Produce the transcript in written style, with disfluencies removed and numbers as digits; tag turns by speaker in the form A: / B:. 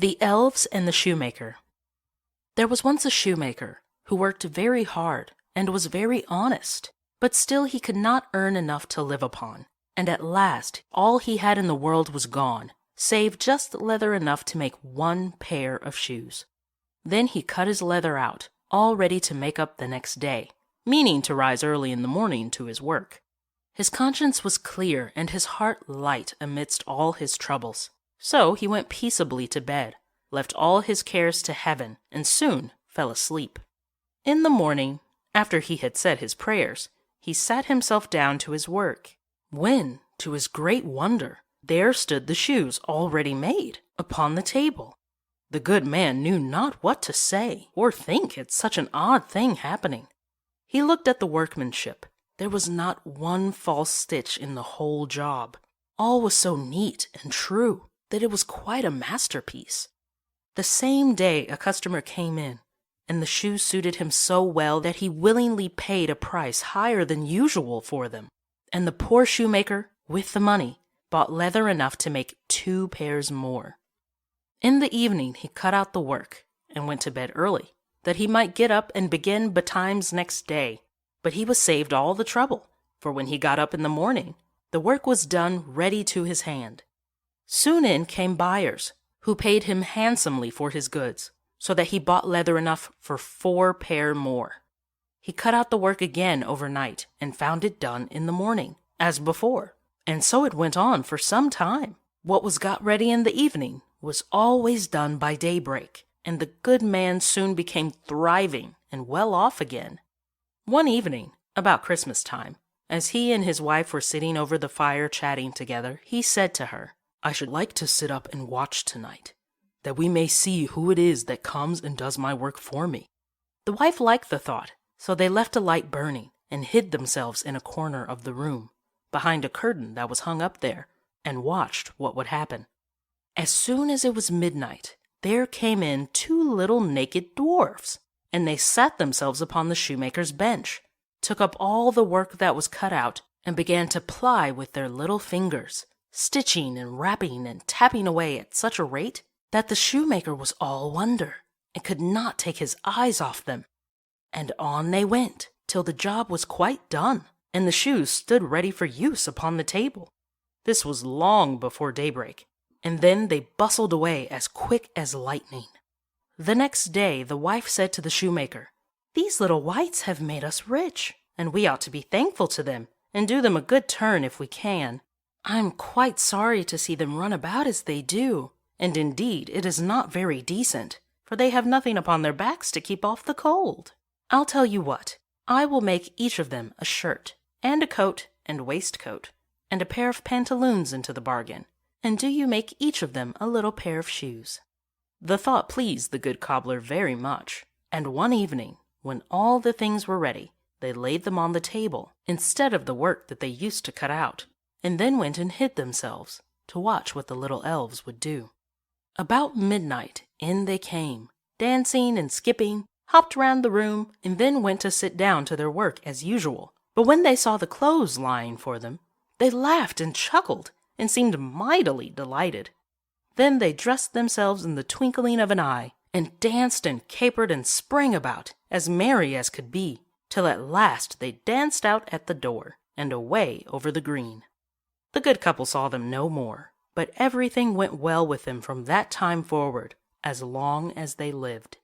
A: The Elves and the Shoemaker. There was once a shoemaker who worked very hard and was very honest, but still he could not earn enough to live upon, and at last all he had in the world was gone, save just leather enough to make one pair of shoes. Then he cut his leather out, all ready to make up the next day, meaning to rise early in the morning to his work. His conscience was clear and his heart light amidst all his troubles. So he went peaceably to bed, left all his cares to heaven, and soon fell asleep. In the morning, after he had said his prayers, he sat himself down to his work, when, to his great wonder, there stood the shoes already made upon the table. The good man knew not what to say or think at such an odd thing happening. He looked at the workmanship. There was not one false stitch in the whole job. All was so neat and true that it was quite a masterpiece. The same day a customer came in, and the shoes suited him so well that he willingly paid a price higher than usual for them, and the poor shoemaker, with the money, bought leather enough to make 2 pairs more. In the evening he cut out the work, and went to bed early, that he might get up and begin betimes next day. But he was saved all the trouble, for when he got up in the morning, the work was done ready to his hand. Soon in came buyers, who paid him handsomely for his goods, so that he bought leather enough for 4 pair more. He cut out the work again overnight, and found it done in the morning, as before, and so it went on for some time. What was got ready in the evening was always done by daybreak, and the good man soon became thriving and well off again. One evening, about Christmas time, as he and his wife were sitting over the fire chatting together, he said to her, "I should like to sit up and watch tonight, that we may see who it is that comes and does my work for me." The wife liked the thought, so they left a light burning and hid themselves in a corner of the room, behind a curtain that was hung up there, and watched what would happen. As soon as it was midnight, there came in 2 little naked dwarfs, and they sat themselves upon the shoemaker's bench, took up all the work that was cut out, and began to ply with their little fingers, stitching and rapping and tapping away at such a rate that the shoemaker was all wonder, and could not take his eyes off them. And on they went, till the job was quite done, and the shoes stood ready for use upon the table. This was long before daybreak, and then they bustled away as quick as lightning. The next day the wife said to the shoemaker, "These little wights have made us rich, and we ought to be thankful to them, and do them a good turn if we can. I'm quite sorry to see them run about as they do, and indeed it is not very decent, for they have nothing upon their backs to keep off the cold. I'll tell you what, I will make each of them a shirt, and a coat and waistcoat, and a pair of pantaloons into the bargain, and do you make each of them a little pair of shoes." The thought pleased the good cobbler very much, and one evening, when all the things were ready, they laid them on the table, instead of the work that they used to cut out, and then went and hid themselves, to watch what the little elves would do. About midnight in they came, dancing and skipping, hopped round the room, and then went to sit down to their work as usual. But when they saw the clothes lying for them, they laughed and chuckled, and seemed mightily delighted. Then they dressed themselves in the twinkling of an eye, and danced and capered and sprang about, as merry as could be, till at last they danced out at the door, and away over the green. The good couple saw them no more, but everything went well with them from that time forward, as long as they lived.